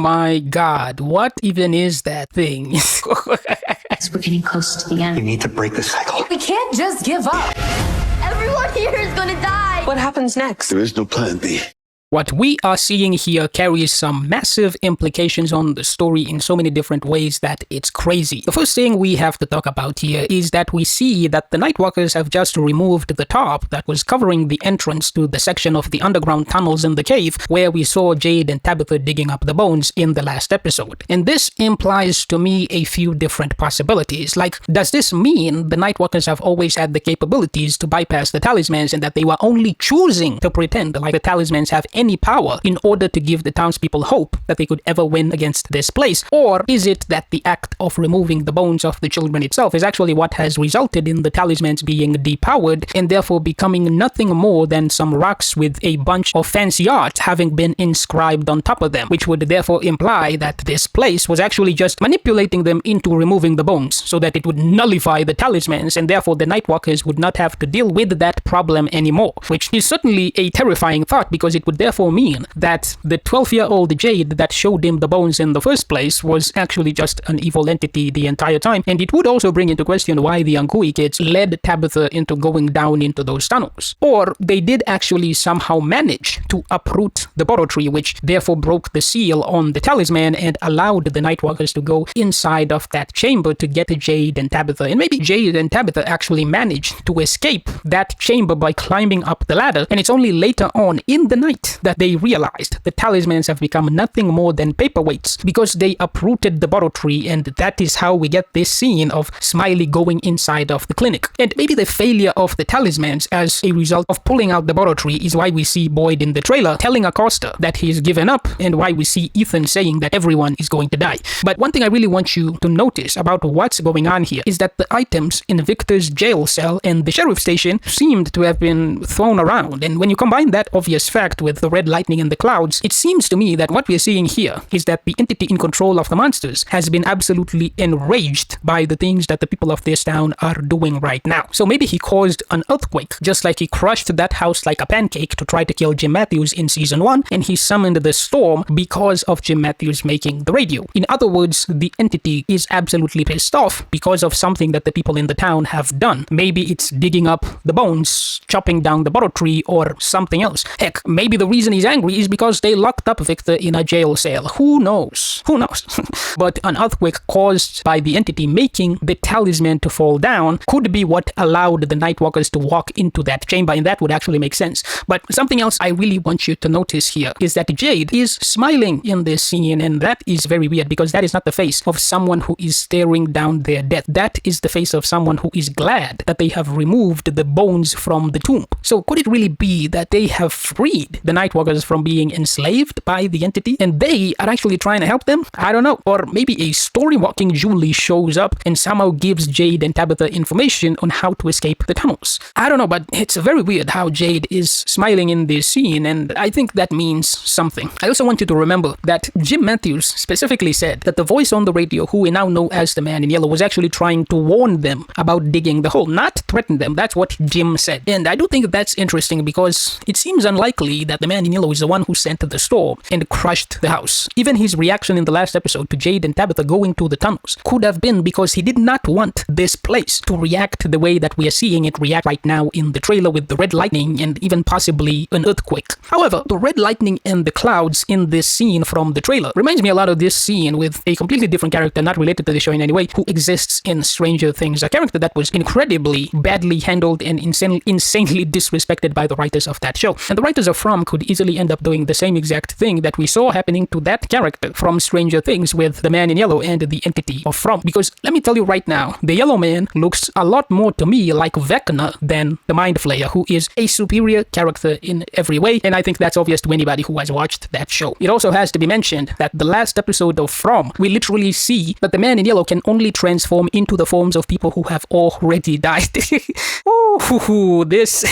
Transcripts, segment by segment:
my God, what even is that thing? We're getting close to the end. We need to break the cycle. We can't just give up. Everyone here is gonna die. What happens next? There is no plan B. What we are seeing here carries some massive implications on the story in so many different ways that it's crazy. The first thing we have to talk about here is that we see that the Nightwalkers have just removed the top that was covering the entrance to the section of the underground tunnels in the cave where we saw Jade and Tabitha digging up the bones in the last episode. And this implies to me a few different possibilities. Like, does this mean the Nightwalkers have always had the capabilities to bypass the talismans and that they were only choosing to pretend like the talismans have any power in order to give the townspeople hope that they could ever win against this place? Or is it that the act of removing the bones of the children itself is actually what has resulted in the talismans being depowered and therefore becoming nothing more than some rocks with a bunch of fancy art having been inscribed on top of them, which would therefore imply that this place was actually just manipulating them into removing the bones so that it would nullify the talismans and therefore the Nightwalkers would not have to deal with that problem anymore, which is certainly a terrifying thought because it would therefore mean that the 12-year-old Jade that showed him the bones in the first place was actually just an evil entity the entire time, and it would also bring into question why the Angui kids led Tabitha into going down into those tunnels. Or they did actually somehow manage to uproot the Boro tree, which therefore broke the seal on the talisman and allowed the Nightwalkers to go inside of that chamber to get Jade and Tabitha. And maybe Jade and Tabitha actually managed to escape that chamber by climbing up the ladder, and it's only later on in the night that they realized the talismans have become nothing more than paperweights because they uprooted the Boro tree, and that is how we get this scene of Smiley going inside of the clinic. And maybe the failure of the talismans as a result of pulling out the Boro tree is why we see Boyd in the trailer telling Acosta that he's given up, and why we see Ethan saying that everyone is going to die. But one thing I really want you to notice about what's going on here is that the items in Victor's jail cell and the sheriff station seemed to have been thrown around, and when you combine that obvious fact with the red lightning in the clouds, it seems to me that what we're seeing here is that the entity in control of the monsters has been absolutely enraged by the things that the people of this town are doing right now. So maybe he caused an earthquake, just like he crushed that house like a pancake to try to kill Jim Matthews in season 1, and he summoned the storm because of Jim Matthews making the radio. In other words, the entity is absolutely pissed off because of something that the people in the town have done. Maybe it's digging up the bones, chopping down the Boro tree, or something else. Heck, maybe the reason he's angry is because they locked up Victor in a jail cell. Who knows? Who knows? But an earthquake caused by the entity making the talisman to fall down could be what allowed the Nightwalkers to walk into that chamber, and that would actually make sense. But something else I really want you to notice here is that Jade is smiling in this scene, and that is very weird because that is not the face of someone who is staring down their death. That is the face of someone who is glad that they have removed the bones from the tomb. So could it really be that they have freed the Nightwalkers from being enslaved by the entity and they are actually trying to help them? I don't know. Or maybe a story-walking Julie shows up and somehow gives Jade and Tabitha information on how to escape the tunnels. I don't know, but it's very weird how Jade is smiling in this scene, and I think that means something. I also want you to remember that Jim Matthews specifically said that the voice on the radio, who we now know as the Man in Yellow, was actually trying to warn them about digging the hole, not threaten them. That's what Jim said. And I do think that's interesting because it seems unlikely that the Man in Yellow is the one who sent the storm and crushed the house. Even his reaction in the last episode to Jade and Tabitha going to the tunnels could have been because he did not want this place to react the way that we are seeing it react right now in the trailer with the red lightning and even possibly an earthquake. However, the red lightning and the clouds in this scene from the trailer reminds me a lot of this scene with a completely different character, not related to the show in any way, who exists in Stranger Things, a character that was incredibly badly handled and insanely disrespected by the writers of that show. And the writers of From could easily end up doing the same exact thing that we saw happening to that character from Stranger Things with the Man in Yellow and the entity of From. Because let me tell you right now, the Yellow Man looks a lot more to me like Vecna than the Mind Flayer, who is a superior character in every way, and I think that's obvious to anybody who has watched that show. It also has to be mentioned that the last episode of From, we literally see that the Man in Yellow can only transform into the forms of people who have already died. Oh, Ooh, this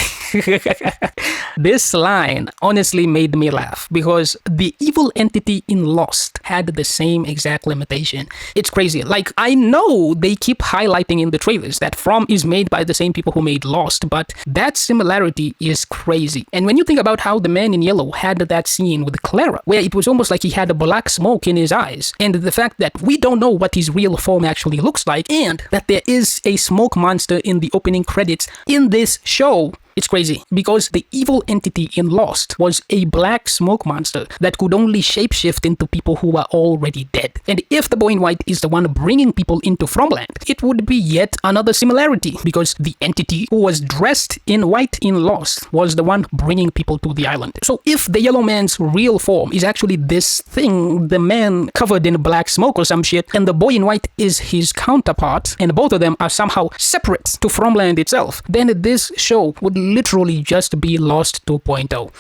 this line honestly made me laugh because the evil entity in Lost had the same exact limitation. It's crazy. Like, I know they keep highlighting in the trailers that From is made by the same people who made Lost, but that similarity is crazy. And when you think about how the man in yellow had that scene with Clara, where it was almost like he had a black smoke in his eyes, and the fact that we don't know what his real form actually looks like, and that there is a smoke monster in the opening credits in this show, it's crazy, because the evil entity in Lost was a black smoke monster that could only shapeshift into people who are already dead. And if the boy in white is the one bringing people into Fromland, it would be yet another similarity, because the entity who was dressed in white in Lost was the one bringing people to the island. So if the yellow man's real form is actually this thing, the man covered in black smoke or some shit, and the boy in white is his counterpart, and both of them are somehow separate to Fromland itself, then this show would literally just be Lost 2.0.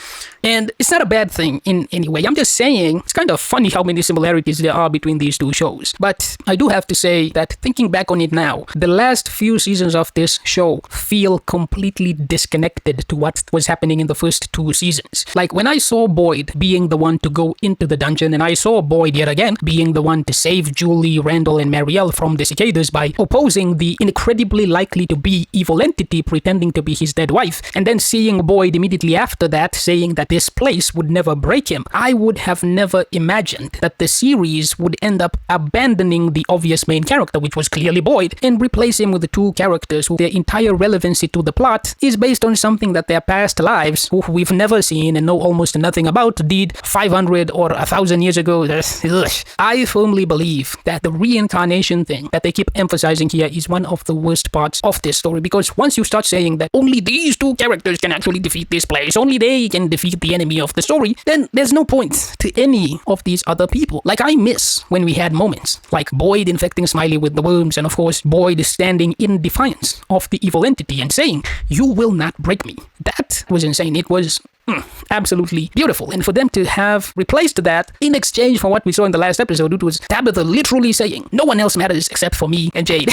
And it's not a bad thing in any way. I'm just saying it's kind of funny how many similarities there are between these two shows. But I do have to say that thinking back on it now, the last few seasons of this show feel completely disconnected to what was happening in the first two seasons. Like when I saw Boyd being the one to go into the dungeon, and I saw Boyd yet again being the one to save Julie, Randall, and Marielle from the cicadas by opposing the incredibly likely to be evil entity pretending to be his dead wife, and then seeing Boyd immediately after that saying that this place would never break him, I would have never imagined that the series would end up abandoning the obvious main character, which was clearly Boyd, and replace him with the two characters who their entire relevancy to the plot is based on something that their past lives, who we've never seen and know almost nothing about, did 500 or 1,000 years ago. I firmly believe that the reincarnation thing that they keep emphasizing here is one of the worst parts of this story, because once you start saying that only these two characters can actually defeat this place, only they can defeat the enemy of the story, then there's no point to any of these other people. Like, I miss when we had moments like Boyd infecting Smiley with the worms, and of course Boyd standing in defiance of the evil entity and saying, "You will not break me." That was insane. It was absolutely beautiful. And for them to have replaced that in exchange for what we saw in the last episode, it was Tabitha literally saying, "No one else matters except for me and Jade."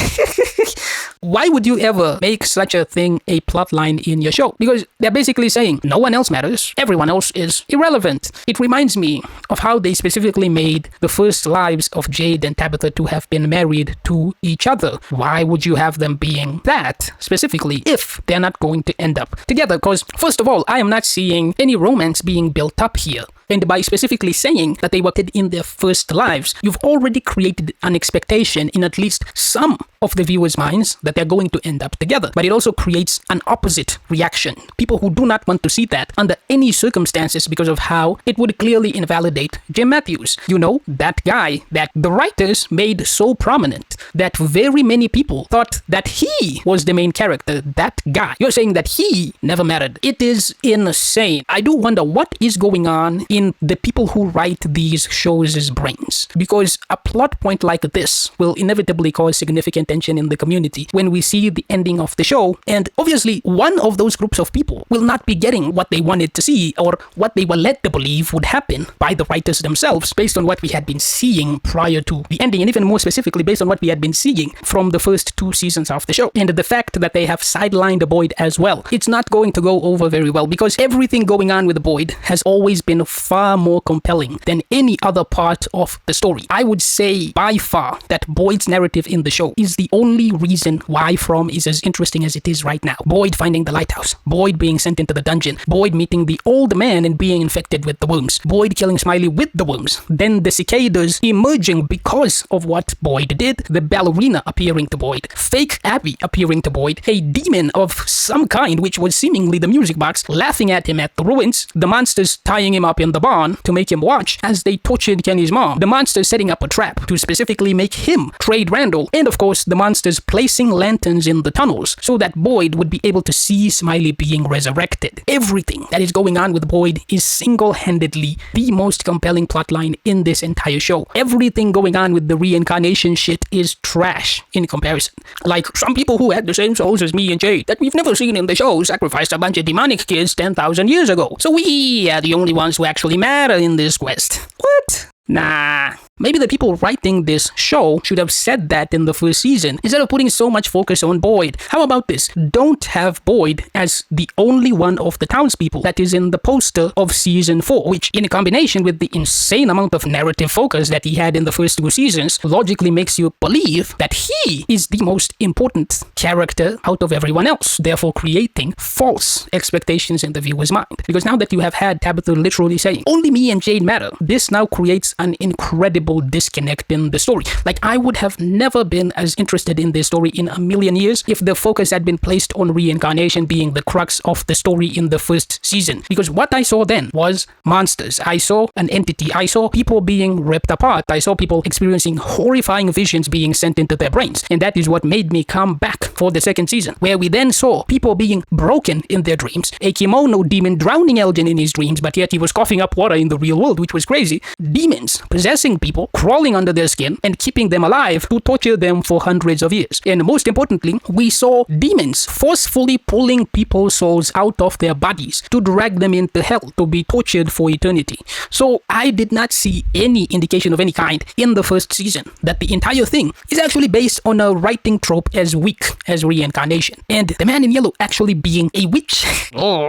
Why would you ever make such a thing a plotline in your show? Because they're basically saying no one else matters, everyone else is irrelevant. It reminds me of how they specifically made the first lives of Jade and Tabitha to have been married to each other. Why would you have them being that specifically if they're not going to end up together? Because first of all, I am not seeing any romance being built up here. And by specifically saying that they were in their first lives, you've already created an expectation in at least some of the viewers' minds that they're going to end up together. But it also creates an opposite reaction. People who do not want to see that under any circumstances because of how it would clearly invalidate Jim Matthews. You know, that guy that the writers made so prominent that very many people thought that he was the main character, that guy. You're saying that he never mattered. It is insane. I do wonder what is going on in the people who write these shows' brains. Because a plot point like this will inevitably cause significant tension in the community when we see the ending of the show, and obviously one of those groups of people will not be getting what they wanted to see or what they were led to believe would happen by the writers themselves based on what we had been seeing prior to the ending, and even more specifically based on what we had been seeing from the first two seasons of the show. And the fact that they have sidelined Boyd as well, it's not going to go over very well, because everything going on with Boyd has always been far more compelling than any other part of the story. I would say by far that Boyd's narrative in the show is the only reason why From is as interesting as it is right now. Boyd finding the lighthouse, Boyd being sent into the dungeon, Boyd meeting the old man and being infected with the worms, Boyd killing Smiley with the worms, then the cicadas emerging because of what Boyd did, the ballerina appearing to Boyd, fake Abby appearing to Boyd, a demon of some kind which was seemingly the music box laughing at him at the ruins, the monsters tying him up in the barn to make him watch as they tortured Kenny's mom, the monsters setting up a trap to specifically make him trade Randall, and of course the monsters placing lanterns in the tunnels so that Boyd would be able to see Smiley being resurrected. Everything that is going on with Boyd is single-handedly the most compelling plotline in this entire show. Everything going on with the reincarnation shit is trash in comparison. Like, some people who had the same souls as me and Jade that we've never seen in the show sacrificed a bunch of demonic kids 10,000 years ago. So we are the only ones who actually matter in this quest. What? Nah. maybe the people writing this show should have said that in the first season instead of putting so much focus on Boyd. How about this? Don't have Boyd as the only one of the townspeople that is in the poster of season 4, which in combination with the insane amount of narrative focus that he had in the first 2 seasons logically makes you believe that he is the most important character out of everyone else, therefore creating false expectations in the viewer's mind. Because now that you have had Tabitha literally saying, only me and Jade matter, this now creates an incredible disconnect in the story. Like, I would have never been as interested in this story in a million years if the focus had been placed on reincarnation being the crux of the story in the first season. Because what I saw then was monsters. I saw an entity. I saw people being ripped apart. I saw people experiencing horrifying visions being sent into their brains. And that is what made me come back for the second season, where we then saw people being broken in their dreams, a kimono demon drowning Elgin in his dreams, but yet he was coughing up water in the real world, which was crazy. Demons possessing people, crawling under their skin, and keeping them alive to torture them for hundreds of years. And most importantly, we saw demons forcefully pulling people's souls out of their bodies to drag them into hell to be tortured for eternity. So I did not see any indication of any kind in the first season that the entire thing is actually based on a writing trope as weak as reincarnation. And the man in yellow actually being a witch. No.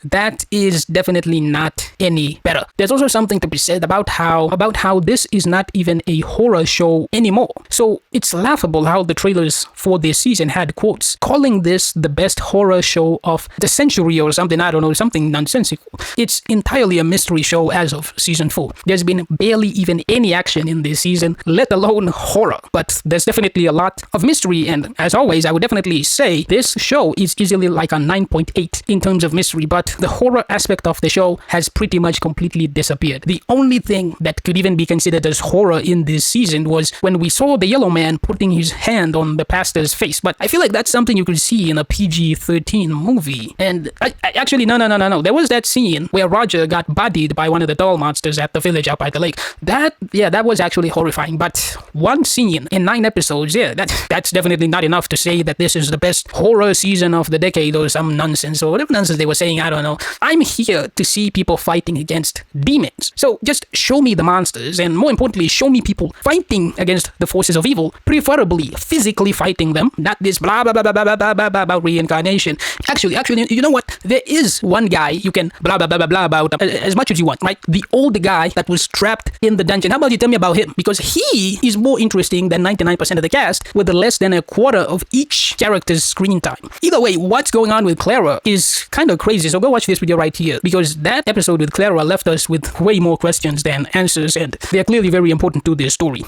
That is definitely not any better. There's also something to be said about how this is not even a horror show anymore. So it's laughable how the trailers for this season had quotes calling this the best horror show of the century or something, I don't know, something nonsensical. It's entirely a mystery show as of season 4. There's been barely even any action in this season, let alone horror. But there's definitely a lot of mystery, and as always, I would definitely say this show is easily like a 9.8 in terms of mystery, but the horror aspect of the show has pretty much completely disappeared. The only thing that could even be considered as horror in this season was when we saw the yellow man putting his hand on the pastor's face, but I feel like that's something you could see in a PG-13 movie. And actually, no. There was that scene where Roger got bodied by one of the doll monsters at the village out by the lake. That was actually horrifying, but one scene in 9 episodes, that's definitely not enough to say that this is the best horror season of the decade or some nonsense or whatever nonsense they were saying, I don't know. I'm here to see people fighting against demons. So just show me the monsters, and more importantly, show me people fighting against the forces of evil, preferably physically fighting them, not this blah blah blah blah blah blah blah blah about reincarnation. Actually, you know what? There is one guy you can blah blah blah blah blah about as much as you want, right? The old guy that was trapped in the dungeon. How about you tell me about him? Because he is more interesting than 99% of the cast, with less than a quarter of each character's screen time. Either way, what's going on with Clara is kind of crazy, so go watch this video right here, because that episode with Clara left us with way more questions than answers, and they're clearly very important to this story.